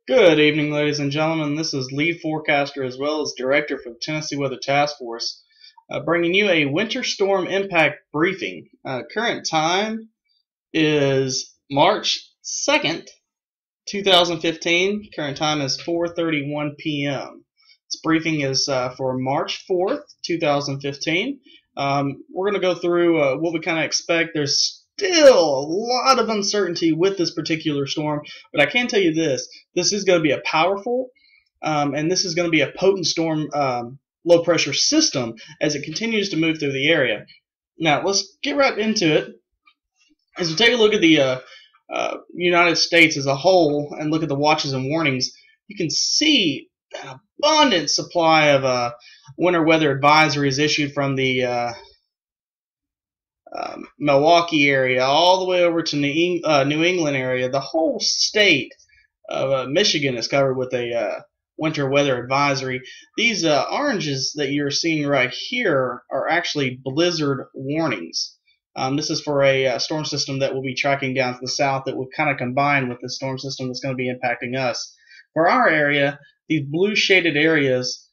Good evening, ladies and gentlemen. This is lead forecaster as well as director for the Tennessee Weather Task Force, bringing you a winter storm impact briefing. Current time is March 2nd, 2015. Current time is 4:31 p.m. This briefing is for March 4th, 2015. We're going to go through what we kind of expect. There's still a lot of uncertainty with this particular storm, but I can tell you this. This is going to be a powerful and this is going to be a potent storm low pressure system as it continues to move through the area. Now, let's get right into it. As we take a look at the United States as a whole and look at the watches and warnings, you can see an abundant supply of winter weather advisories issued from the Milwaukee area all the way over to New England area. The whole state of Michigan is covered with a winter weather advisory. These oranges that you're seeing right here are actually blizzard warnings. This is for a storm system that will be tracking down to the south that will kind of combine with the storm system that's going to be impacting us. For our area, these blue shaded areas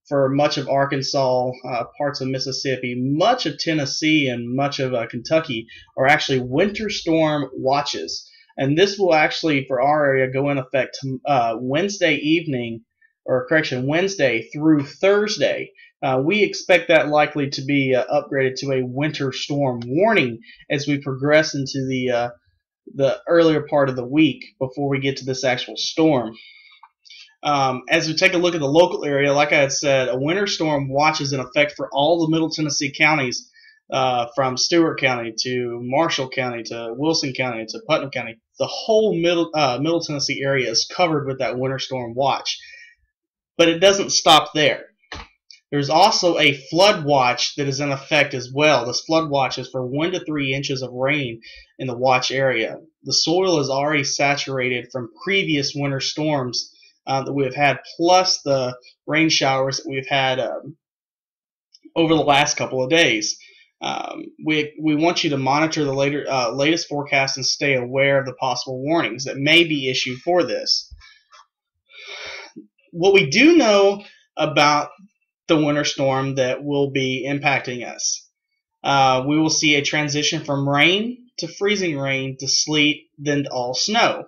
for much of Arkansas, parts of Mississippi, much of Tennessee, and much of Kentucky are actually winter storm watches. And this will actually, for our area, go in effect Wednesday through Thursday. We expect that likely to be upgraded to a winter storm warning as we progress into the earlier part of the week before we get to this actual storm. As we take a look at the local area, like I had said, a winter storm watch is in effect for all the Middle Tennessee counties, from Stewart County to Marshall County to Wilson County to Putnam County. The whole Middle Tennessee area is covered with that winter storm watch. But it doesn't stop there. There's also a flood watch that is in effect as well. This flood watch is for 1 to 3 inches of rain in the watch area. The soil is already saturated from previous winter storms that we've had, plus the rain showers that we've had over the last couple of days. We want you to monitor the latest forecast and stay aware of the possible warnings that may be issued for this. What we do know about the winter storm that will be impacting us, we will see a transition from rain to freezing rain to sleet, then to all snow,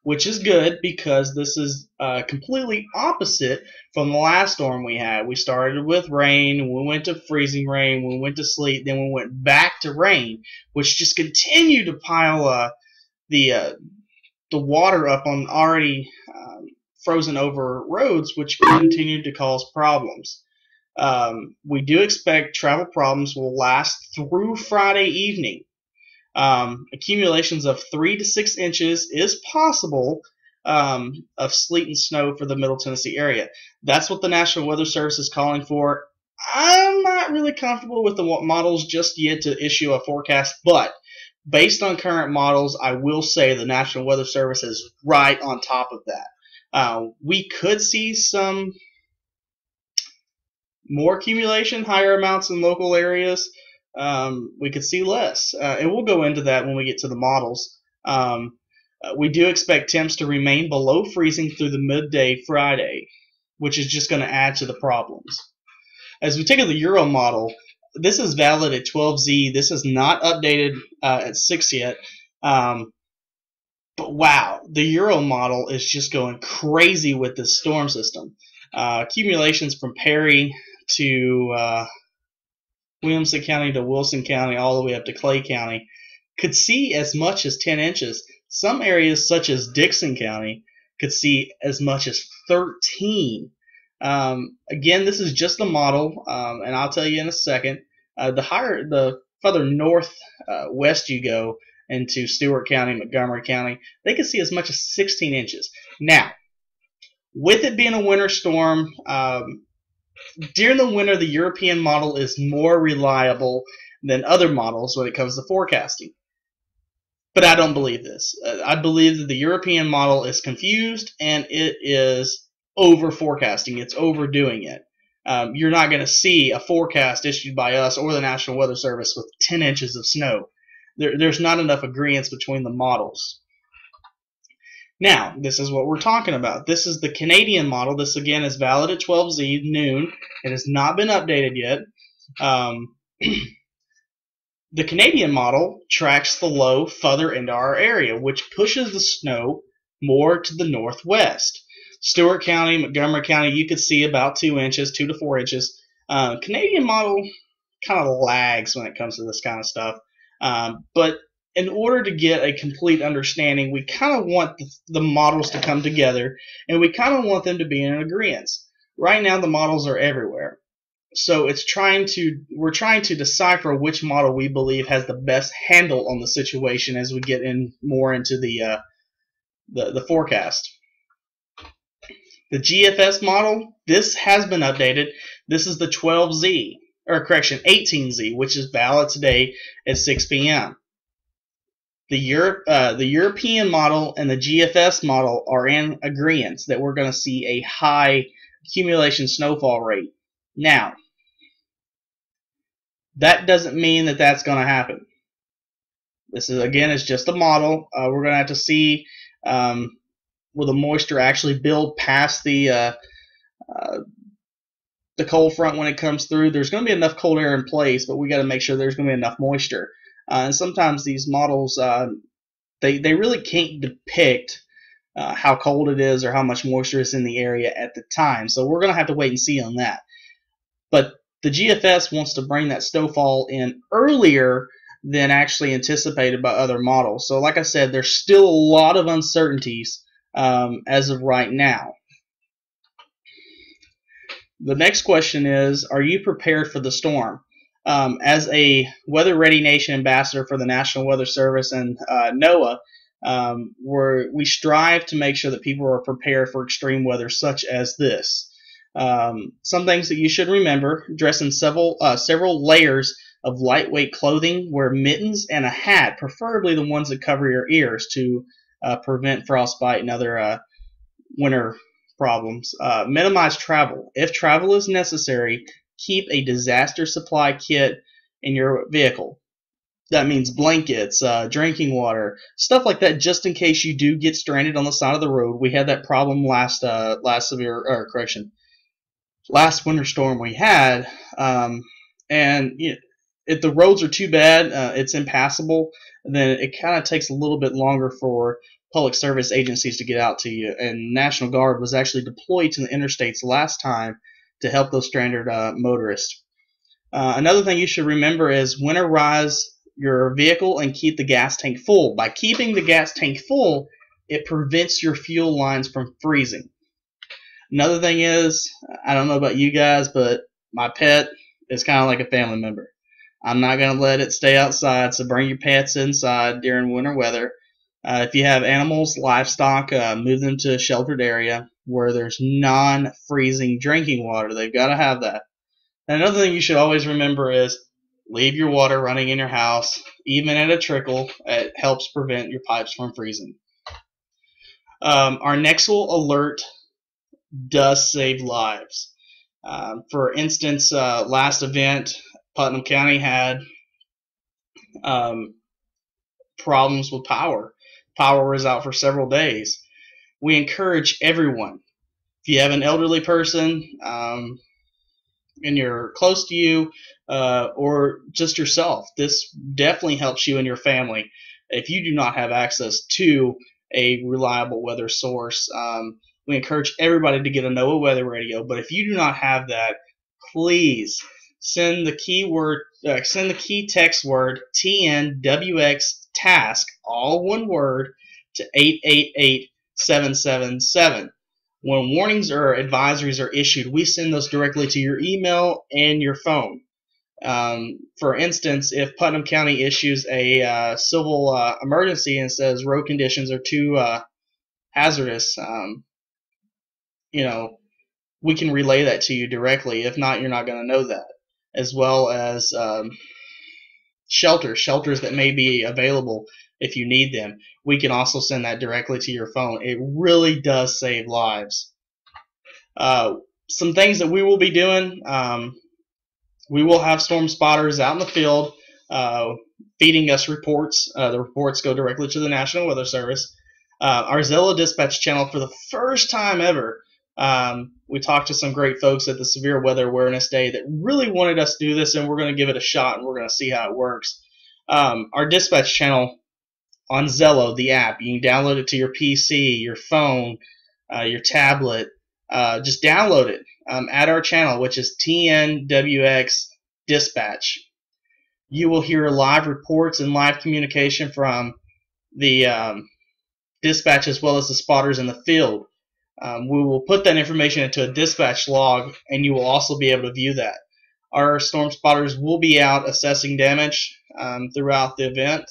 which is good because this is completely opposite from the last storm we had. We started with rain, we went to freezing rain, we went to sleet, then we went back to rain, which just continued to pile the water up on already frozen over roads, which continued to cause problems. We do expect travel problems will last through Friday evening. Accumulations of 3 to 6 inches is possible of sleet and snow for the Middle Tennessee area. That's what the National Weather Service is calling for. I'm not really comfortable with the models just yet to issue a forecast, but based on current models, I will say the National Weather Service is right on top of that. We could see some more accumulation, higher amounts in local areas. We could see less, and we'll go into that when we get to the models. We do expect temps to remain below freezing through the midday Friday, which is just going to add to the problems. As we take a look at the Euro model, this is valid at 12Z. This is not updated at 6 yet. But wow, the Euro model is just going crazy with this storm system. Accumulations from Perry to Williamson County to Wilson County, all the way up to Clay County, could see as much as 10 inches. Some areas, such as Dixon County, could see as much as 13. Again, this is just a model, and I'll tell you in a second. The further north west you go into Stewart County, Montgomery County, they could see as much as 16 inches. Now, with it being a winter storm, during the winter, the European model is more reliable than other models when it comes to forecasting. But I don't believe this. I believe that the European model is confused and it is over forecasting. It's overdoing it. You're not going to see a forecast issued by us or the National Weather Service with 10 inches of snow. There's not enough agreement between the models. Now, this is what we're talking about. This is the Canadian model. This, again, is valid at 12Z noon. It has not been updated yet. The Canadian model tracks the low further into our area, which pushes the snow more to the northwest. Stewart County, Montgomery County, you could see about 2 inches, 2 to 4 inches. Canadian model kind of lags when it comes to this kind of stuff. But in order to get a complete understanding, we kind of want the models to come together, and we kind of want them to be in agreement. Right now, the models are everywhere. So we're trying to decipher which model we believe has the best handle on the situation as we get in more into the forecast. The GFS model, this has been updated. This is the 12Z, or correction, 18Z, which is valid today at 6 p.m. The European model and the GFS model are in agreement that we're going to see a high accumulation snowfall rate. Now, that doesn't mean that that's going to happen. This is, again, it's just a model. We're going to have to see will the moisture actually build past the cold front when it comes through. There's going to be enough cold air in place, but we got to make sure there's going to be enough moisture. And sometimes these models, they really can't depict how cold it is or how much moisture is in the area at the time. So we're going to have to wait and see on that. But the GFS wants to bring that snowfall in earlier than actually anticipated by other models. So like I said, there's still a lot of uncertainties as of right now. The next question is, are you prepared for the storm? As a Weather Ready Nation ambassador for the National Weather Service and NOAA, we strive to make sure that people are prepared for extreme weather such as this. Some things that you should remember: dress in several layers of lightweight clothing, wear mittens and a hat, preferably the ones that cover your ears to prevent frostbite and other winter problems. Minimize travel. If travel is necessary, keep a disaster supply kit in your vehicle. That means blankets, drinking water, stuff like that, just in case you do get stranded on the side of the road. We had that problem last winter storm we had, and if the roads are too bad, it's impassable, then it kind of takes a little bit longer for public service agencies to get out to you. And National Guard was actually deployed to the interstates last time to help those stranded motorists. Another thing you should remember is winterize your vehicle and keep the gas tank full. By keeping the gas tank full, it prevents your fuel lines from freezing. Another thing is, I don't know about you guys, but my pet is kind of like a family member. I'm not going to let it stay outside, so bring your pets inside during winter weather. If you have animals, livestock, move them to a sheltered area where there's non-freezing drinking water. They've got to have that. And another thing you should always remember is leave your water running in your house, even at a trickle. It helps prevent your pipes from freezing. Our Nexel alert does save lives. For instance, last event, Putnam County had problems with power. Power was out for several days. We encourage everyone, if you have an elderly person and you're close to you, or just yourself, this definitely helps you and your family. If you do not have access to a reliable weather source, we encourage everybody to get a NOAA weather radio. But if you do not have that, please send the key text word TNWX task, all one word, to 888-777. When warnings or advisories are issued, we send those directly to your email and your phone. For instance, if Putnam County issues a civil emergency and says road conditions are too hazardous, we can relay that to you directly. If not, you're not going to know that. As well as shelters that may be available if you need them. We can also send that directly to your phone. It really does save lives. Some things that we will be doing, we will have storm spotters out in the field feeding us reports. The reports go directly to the National Weather Service. Our Zello dispatch channel, for the first time ever, we talked to some great folks at the Severe Weather Awareness Day that really wanted us to do this, and we're going to give it a shot, and we're going to see how it works. Our dispatch channel on Zello, the app, you can download it to your PC, your phone, your tablet. Just download it. At our channel, which is TNWX Dispatch. You will hear live reports and live communication from the dispatch as well as the spotters in the field. We will put that information into a dispatch log, and you will also be able to view that. Our storm spotters will be out assessing damage throughout the event,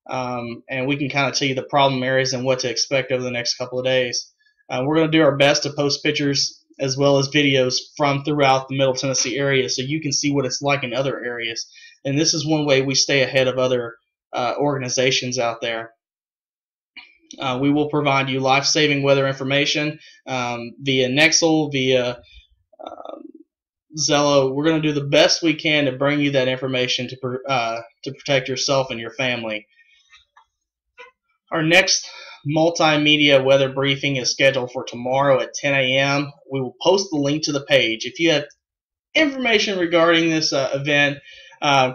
and we can kind of tell you the problem areas and what to expect over the next couple of days. We're going to do our best to post pictures as well as videos from throughout the Middle Tennessee area so you can see what it's like in other areas. And this is one way we stay ahead of other organizations out there. We will provide you life-saving weather information via Nexel, via Zello. We're going to do the best we can to bring you that information to protect yourself and your family. Our next multimedia weather briefing is scheduled for tomorrow at 10 a.m. We will post the link to the page. If you have information regarding this event,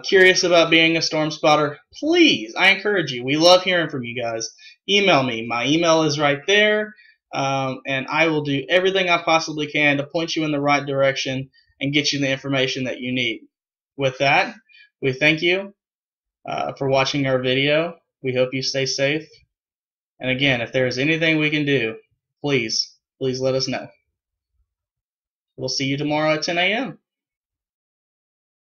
curious about being a storm spotter, please, I encourage you. We love hearing from you guys. Email me. My email is right there, and I will do everything I possibly can to point you in the right direction and get you the information that you need. With that, we thank you for watching our video. We hope you stay safe. And again, if there is anything we can do, please let us know. We'll see you tomorrow at 10 a.m.